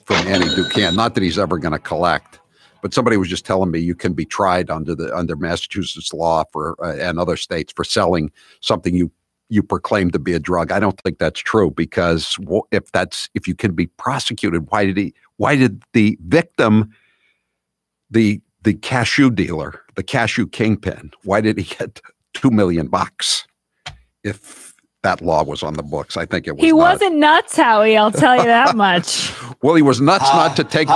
from Annie Ducan. Not that he's ever going to collect, but somebody was just telling me you can be tried under Massachusetts law and other states for selling something you proclaim to be a drug. I don't think that's true, because if you can be prosecuted, why did the victim, the cashew dealer, the cashew kingpin, why did he get $2 million if that law was on the books? I think it was. He wasn't nuts, Howie. I'll tell you that much. Well, he was nuts not to take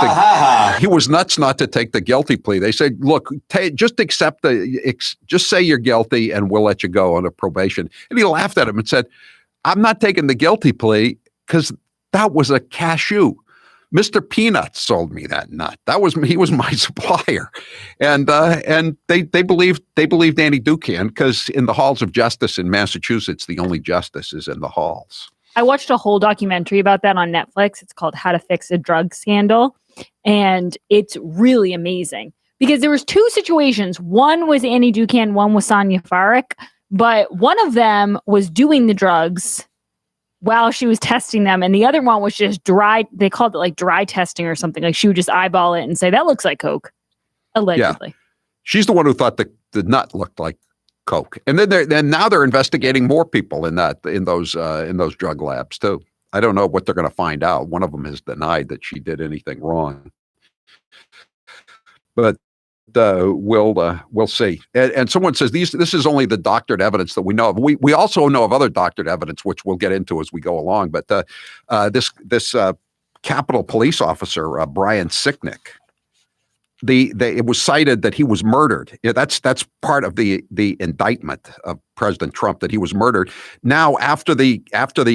he was nuts not to take the guilty plea. They said, "Look, just accept just say you're guilty, and we'll let you go on a probation." And he laughed at him and said, "I'm not taking the guilty plea because that was a cashew. Mr. Peanuts sold me that nut. He was my supplier," and they believed Annie Ducan, because in the halls of justice in Massachusetts, the only justice is in the halls. I watched a whole documentary about that on Netflix. It's called How to Fix a Drug Scandal, and it's really amazing because there was two situations. One was Annie Ducan, one was Sonia Farrick, but one of them was doing the drugs while she was testing them, and the other one was just dry. They called it like dry testing or something. Like she would just eyeball it and say, "That looks like Coke," allegedly. Yeah. She's the one who thought the nut looked like Coke, and then now they're investigating more people in those drug labs too. I don't know what they're going to find out. One of them has denied that she did anything wrong, but we'll see. And someone says this is only the doctored evidence that we know of. We also know of other doctored evidence, which we'll get into as we go along. But this Capitol police officer, Brian Sicknick, it was cited that he was murdered. Yeah, that's part of the indictment of President Trump, that he was murdered. Now, after the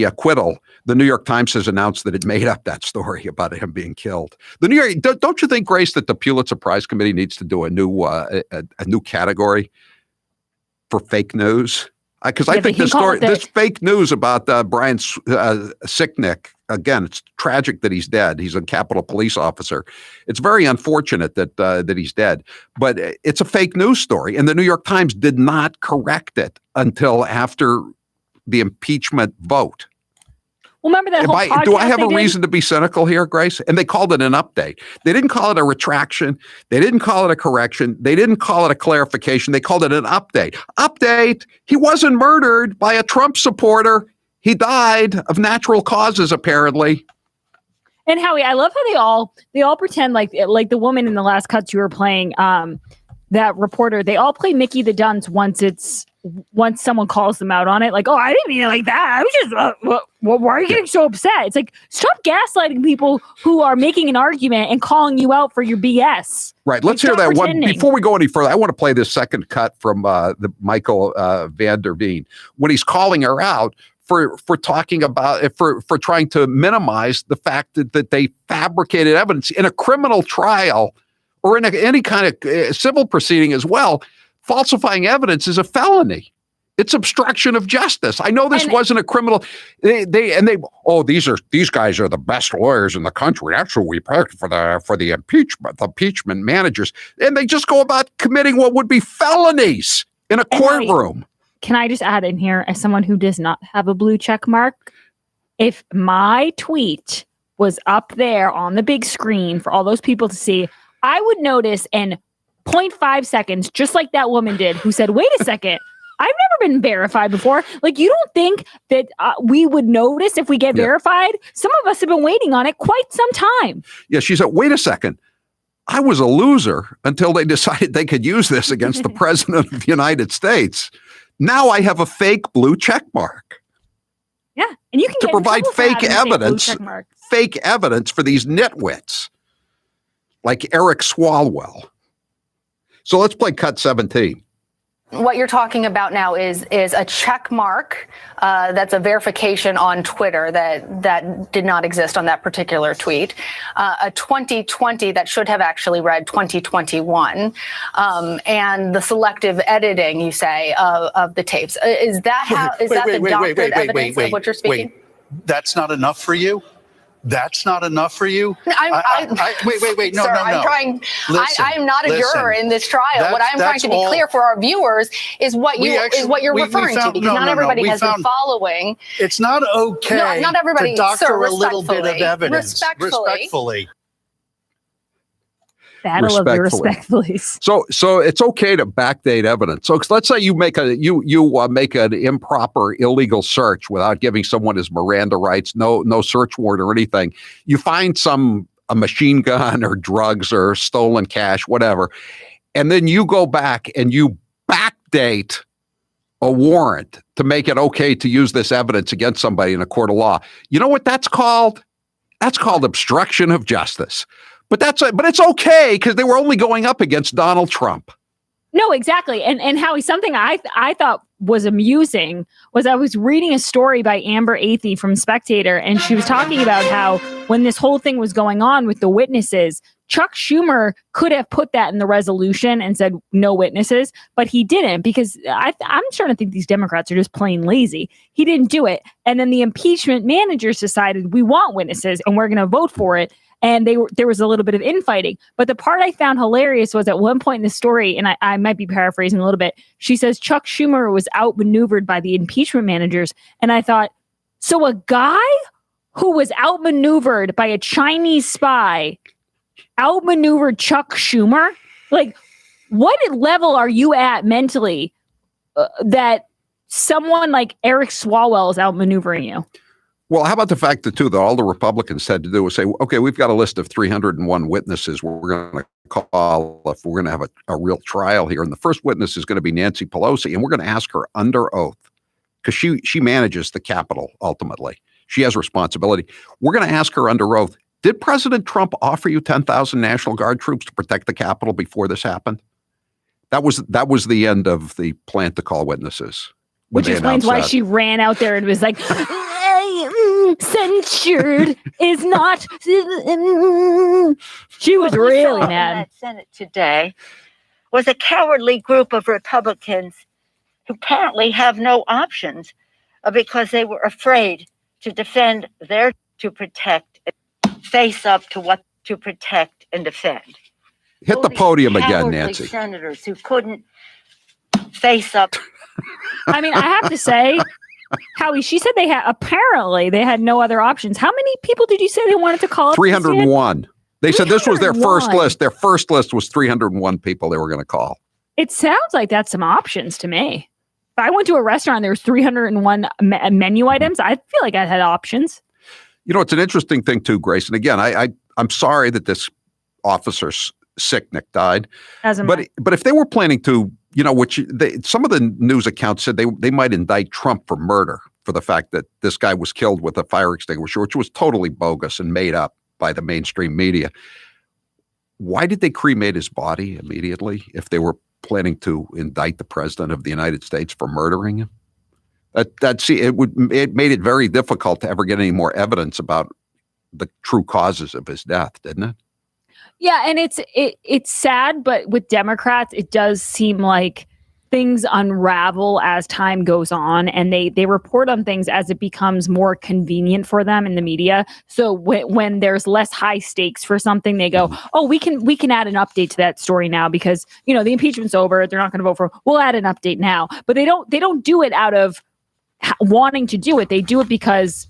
acquittal, the New York Times has announced that it made up that story about him being killed. Don't you think, Grace, that the Pulitzer Prize Committee needs to do a new category for fake news? Because I think this fake news about Brian Sicknick, again, it's tragic that he's dead. He's a Capitol police officer. It's very unfortunate that he's dead, but it's a fake news story. And the New York Times did not correct it until after the impeachment vote. Well, remember that whole podcast do I have a reason to be cynical here, Grace? And they called it an update. They didn't call it a retraction. They didn't call it a correction. They didn't call it a clarification. They called it an update. Update. He wasn't murdered by a Trump supporter. He died of natural causes, apparently. And Howie, I love how they all pretend like the woman in the last cuts you were playing, that reporter. They all play Mickey the Dunce once someone calls them out on it, like, "Oh, I didn't mean it like that. I was just, why are you getting so upset?" It's like, stop gaslighting people who are making an argument and calling you out for your BS. Right. Let's hear that one. Before we go any further, I want to play this second cut from the Michael Van Der Veen when he's calling her out for talking about for trying to minimize the fact that they fabricated evidence in a criminal trial or in any kind of civil proceeding as well. Falsifying evidence is a felony. It's obstruction of justice. I know this wasn't a criminal. These guys are the best lawyers in the country. That's what we picked for the impeachment managers, and they just go about committing what would be felonies in a courtroom. Can I just add in here, as someone who does not have a blue check mark, if my tweet was up there on the big screen for all those people to see, I would notice in 0.5 seconds, just like that woman did, who said, "Wait a second, I've never been verified before." Like, you don't think that we would notice if we get verified? Some of us have been waiting on it quite some time. Yeah, she said, "Wait a second. I was a loser until they decided they could use this against the president of the United States. Now I have a fake blue check mark." Yeah, and you can to provide fake evidence for these nitwits like Eric Swalwell. So let's play cut 17. What you're talking about now is a check mark that's a verification on Twitter that did not exist on that particular tweet. A 2020 that should have actually read 2021. And the selective editing, you say, of the tapes. Is that the doctored evidence of what you're speaking? That's not enough for you? That's not enough for you? Wait. No, Sir, no. I'm trying. Listen, I'm not a juror in this trial. What I'm trying to be clear for our viewers is what you're referring to, because not everybody has been following. It's not okay. Not everybody, to doctor sir, a little bit of evidence. Respectfully. Battle of the respectfulies. So it's okay to backdate evidence. So let's say you make make an improper illegal search without giving someone his Miranda rights, no search warrant or anything. You find a machine gun or drugs or stolen cash, whatever, and then you go back and you backdate a warrant to make it okay to use this evidence against somebody in a court of law. You know what that's called? That's called obstruction of justice. But it's okay because they were only going up against Donald Trump. No, exactly. And Howie, something I thought was amusing was I was reading a story by Amber Athey from Spectator, and she was talking about how when this whole thing was going on with the witnesses, Chuck Schumer could have put that in the resolution and said no witnesses, but he didn't, because I'm starting to think these Democrats are just plain lazy. He didn't do it. And then the impeachment managers decided we want witnesses and we're going to vote for it. And there was a little bit of infighting. But the part I found hilarious was at one point in the story, and I might be paraphrasing a little bit, she says Chuck Schumer was outmaneuvered by the impeachment managers. And I thought, so a guy who was outmaneuvered by a Chinese spy outmaneuvered Chuck Schumer? Like, what level are you at mentally that someone like Eric Swalwell is outmaneuvering you? Well, how about the fact that all the Republicans had to do was say, okay, we've got a list of 301 witnesses we're going to call if we're going to have a real trial here. And the first witness is going to be Nancy Pelosi. And we're going to ask her under oath because she manages the Capitol ultimately. She has responsibility. We're going to ask her under oath. Did President Trump offer you 10,000 National Guard troops to protect the Capitol before this happened? That was the end of the plan to call witnesses. Which explains why she ran out there and was like, censured is not. She was really mad. That Senate today was a cowardly group of Republicans who apparently have no options because they were afraid to defend to protect, face up to what to protect and defend. Hit the podium again, Nancy. Senators who couldn't face up. I mean, I have to say, Howie, she said they had no other options. How many people did you say they wanted to call up? 301. They said this was their first list. Their first list was 301 people they were going to call. It sounds like that's some options to me. If I went to a restaurant, there was 301 menu items. I feel like I had options. You know, it's an interesting thing too, Grace. And again, I'm sorry that this officer's sick. Nick died. But if they were planning to, some of the news accounts said they might indict Trump for murder for the fact that this guy was killed with a fire extinguisher, which was totally bogus and made up by the mainstream media. Why did they cremate his body immediately if they were planning to indict the president of the United States for murdering him? It made it very difficult to ever get any more evidence about the true causes of his death, didn't it? Yeah, and it's sad, but with Democrats, it does seem like things unravel as time goes on, and they report on things as it becomes more convenient for them in the media. So when there's less high stakes for something, they go, "Oh, we can add an update to that story now because the impeachment's over. They're not going to vote for. We'll add an update now." But they don't do it out of wanting to do it. They do it because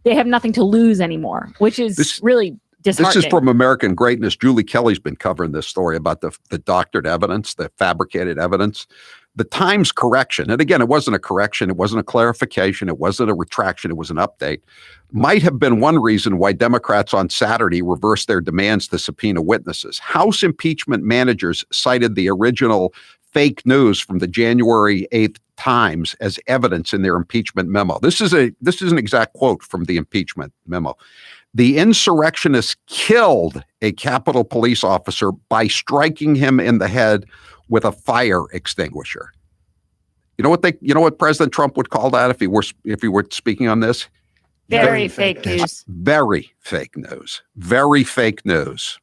they have nothing to lose anymore, which is really disheartening. This is from American Greatness. Julie Kelly's been covering this story about the doctored evidence, the fabricated evidence. The Times correction, and again, it wasn't a correction, it wasn't a clarification, it wasn't a retraction, it was an update, might have been one reason why Democrats on Saturday reversed their demands to subpoena witnesses. House impeachment managers cited the original fake news from the January 8th Times as evidence in their impeachment memo. This is an exact quote from the impeachment memo. The insurrectionists killed a Capitol police officer by striking him in the head with a fire extinguisher. You know what President Trump would call that if he were speaking on this? Very fake news. Very fake news. Very fake news.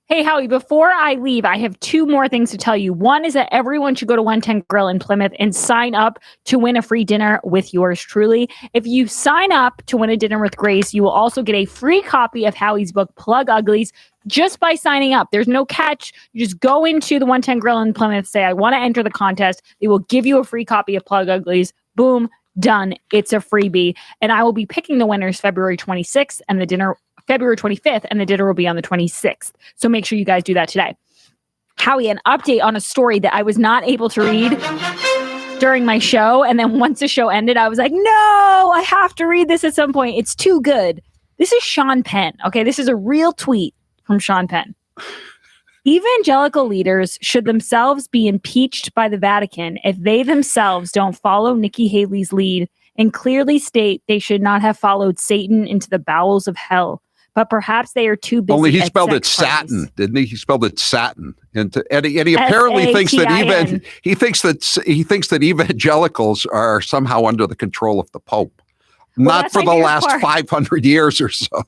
Hey, Howie, before I leave, I have two more things to tell you. One is that everyone should go to 110 Grill in Plymouth and sign up to win a free dinner with yours truly. If you sign up to win a dinner with Grace, you will also get a free copy of Howie's book, Plug Uglies, just by signing up. There's no catch. You just go into the 110 Grill in Plymouth, say, I want to enter the contest. They will give you a free copy of Plug Uglies. Boom, done. It's a freebie. And I will be picking the winners February 26th and the dinner February 25th, and the dinner will be on the 26th. So make sure you guys do that today. Howie, an update on a story that I was not able to read during my show. And then once the show ended, I was like, no, I have to read this at some point. It's too good. This is Sean Penn. Okay, this is a real tweet from Sean Penn. Evangelical leaders should themselves be impeached by the Vatican if they themselves don't follow Nikki Haley's lead and clearly state they should not have followed Satan into the bowels of hell. But perhaps they are too busy. Only he spelled it Satin, didn't he? He spelled it Satin, and he apparently thinks that he thinks that evangelicals are somehow under the control of the Pope. Well, not for the last 500 years or so,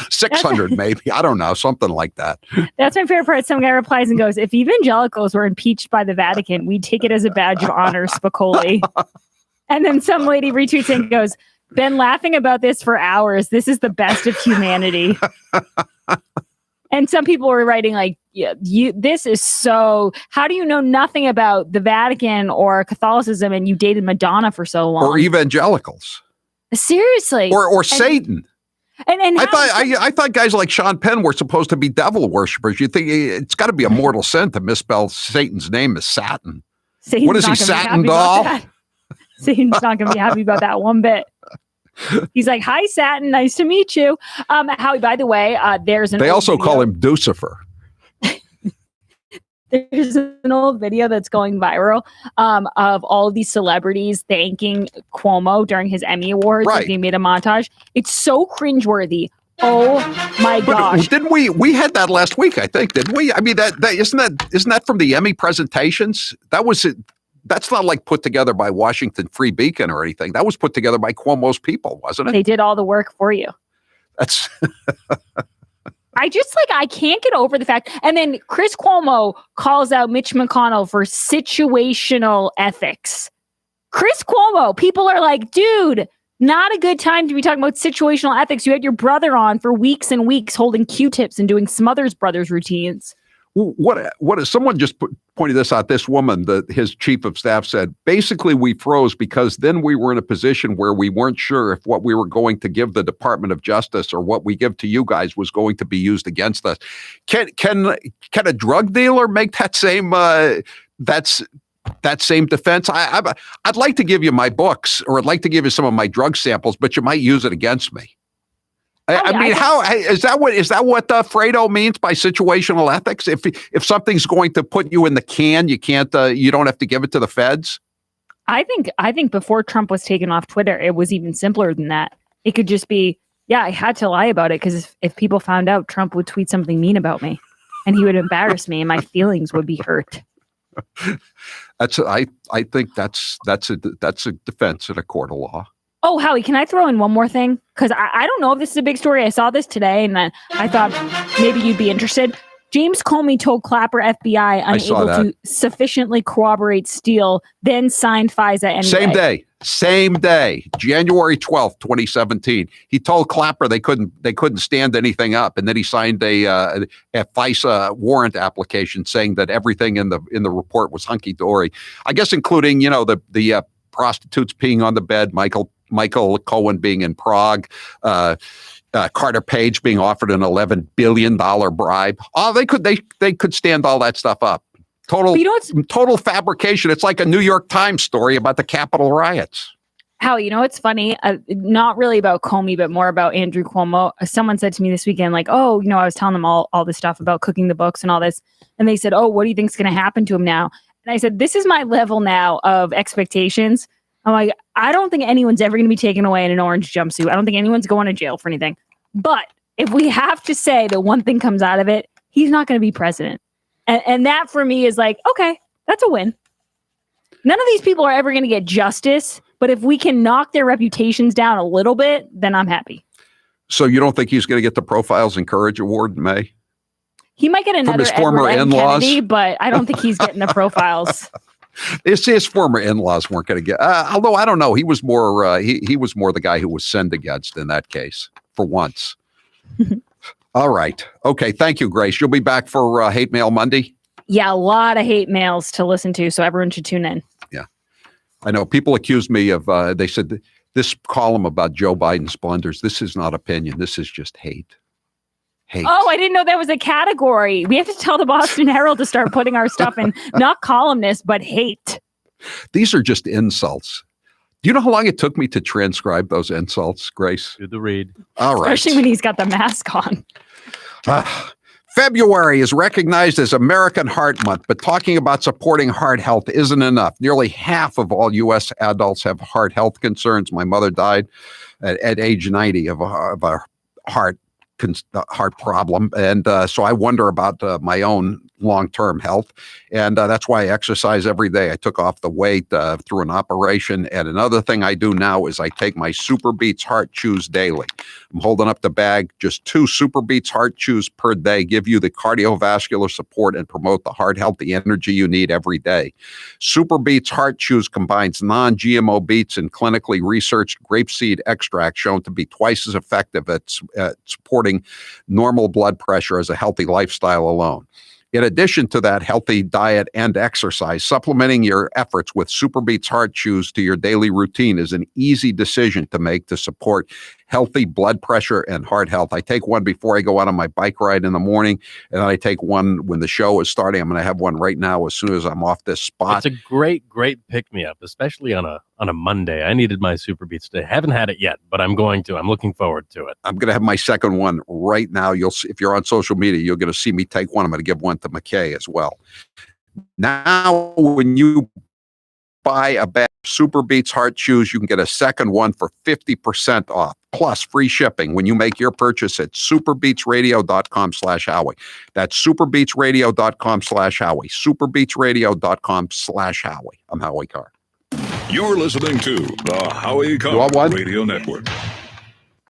600 maybe. I don't know, something like that. That's my favorite part. Some guy replies and goes, "If evangelicals were impeached by the Vatican, we'd take it as a badge of honor, Spicoli." And then some lady retweets and goes, "Been laughing about this for hours. This is the best of humanity." And some people were writing like, "Yeah, this is so. How do you know nothing about the Vatican or Catholicism and you dated Madonna for so long?" Or evangelicals. Seriously. Or Satan. And I thought guys like Sean Penn were supposed to be devil worshippers. You think it's got to be a mortal sin to misspell Satan's name as Satin? Satan's what is he, Satin doll? Satan's not going to be happy about that one bit. He's like, "Hi, Satin. Nice to meet you." Howie, by the way, there's an. They also video. call him Ducifer. There's an old video that's going viral of all of these celebrities thanking Cuomo during his Emmy Awards. Right. Like they made a montage. It's so cringeworthy. Oh my gosh! But didn't we had that last week? I think, didn't we? I mean, that isn't that from the Emmy presentations? That was it. That's not like put together by Washington Free Beacon or anything. That was put together by Cuomo's people, wasn't it? They did all the work for you. That's. I can't get over the fact. And then Chris Cuomo calls out Mitch McConnell for situational ethics. Chris Cuomo, people are like, dude, not a good time to be talking about situational ethics. You had your brother on for weeks and weeks holding Q-tips and doing Smothers Brothers routines. What is someone just pointed this out? This woman, his chief of staff, said, basically we froze because then we were in a position where we weren't sure if what we were going to give the Department of Justice or what we give to you guys was going to be used against us. Can a drug dealer make that same same defense? I'd like to give you my books, or I'd like to give you some of my drug samples, but you might use it against me. I mean, how is that what Fredo means by situational ethics? If something's going to put you in the can, you can't. You don't have to give it to the feds. I think before Trump was taken off Twitter, it was even simpler than that. It could just be, yeah, I had to lie about it because if people found out, Trump would tweet something mean about me, and he would embarrass me, and my feelings would be hurt. I think that's a defense in a court of law. Oh, Howie, can I throw in one more thing? Because I don't know if this is a big story. I saw this today, and I thought maybe you'd be interested. James Comey told Clapper FBI unable to sufficiently corroborate Steele, then signed FISA anyway. Same day, January 12th, 2017. He told Clapper they couldn't stand anything up, and then he signed a FISA warrant application saying that everything in the report was hunky dory. I guess including the prostitutes peeing on the bed, Michael Cohen being in Prague, Carter Page being offered an $11 billion bribe. Oh, they could stand all that stuff up. Total fabrication. It's like a New York Times story about the Capitol riots. Howie, it's funny? Not really about Comey, but more about Andrew Cuomo. Someone said to me this weekend, like, oh, I was telling them all this stuff about cooking the books and all this. And they said, oh, what do you think's going to happen to him now? And I said, this is my level now of expectations. I'm like, I don't think anyone's ever going to be taken away in an orange jumpsuit. I don't think anyone's going to jail for anything. But if we have to say that one thing comes out of it, he's not going to be president. And that for me is like, okay, that's a win. None of these people are ever going to get justice. But if we can knock their reputations down a little bit, then I'm happy. So you don't think he's going to get the Profiles in Courage Award in May? He might get another his former Edward M. in-laws. Kennedy, but I don't think he's getting the profiles. His former in-laws weren't going to get. Although I don't know, he was more. He was more the guy who was sinned against in that case for once. All right. Okay. Thank you, Grace. You'll be back for Hate Mail Monday. Yeah, a lot of hate mails to listen to, so everyone should tune in. Yeah, I know people accused me of. They said this column about Joe Biden's blunders. This is not opinion. This is just hate. Hate. Oh, I didn't know that was a category. We have to tell the Boston Herald to start putting our stuff in, not columnists, but hate. These are just insults. Do you know how long it took me to transcribe those insults, Grace? Do the read. All right. Especially when he's got the mask on. February is recognized as American Heart Month, but talking about supporting heart health isn't enough. Nearly half of all U.S. adults have heart health concerns. My mother died at age 90 of a heart problem. And so I wonder about my own long-term health. And that's why I exercise every day. I took off the weight through an operation. And another thing I do now is I take my Super Beats Heart Chews daily. I'm holding up the bag. Just 2 Super Beats Heart Chews per day give you the cardiovascular support and promote the heart healthy energy you need every day. Super Beats Heart Chews combines non-GMO beets and clinically researched grapeseed extract shown to be twice as effective at supporting normal blood pressure as a healthy lifestyle alone. In addition to that healthy diet and exercise, supplementing your efforts with Super Beats Heart Chews to your daily routine is an easy decision to make to support healthy blood pressure and heart health. I take one before I go out on my bike ride in the morning, and then I take one when the show is starting. I'm going to have one right now as soon as I'm off this spot. It's a great pick-me-up, especially on a Monday. I needed my Super Beats today. Haven't had it yet, but I'm going to. I'm looking forward to it. I'm going to have my second one right now. You'll see, if you're on social media, you're going to see me take one. I'm going to give one to McKay as well. Now, when you buy a bag of Super Beats Heart Chews, you can get a second one for 50% off, plus free shipping when you make your purchase at superbeatsradio.com/Howie. That's superbeatsradio.com/Howie. Superbeatsradio.com/Howie. I'm Howie Carr. You're listening to the Howie You want Carr one? Radio Network.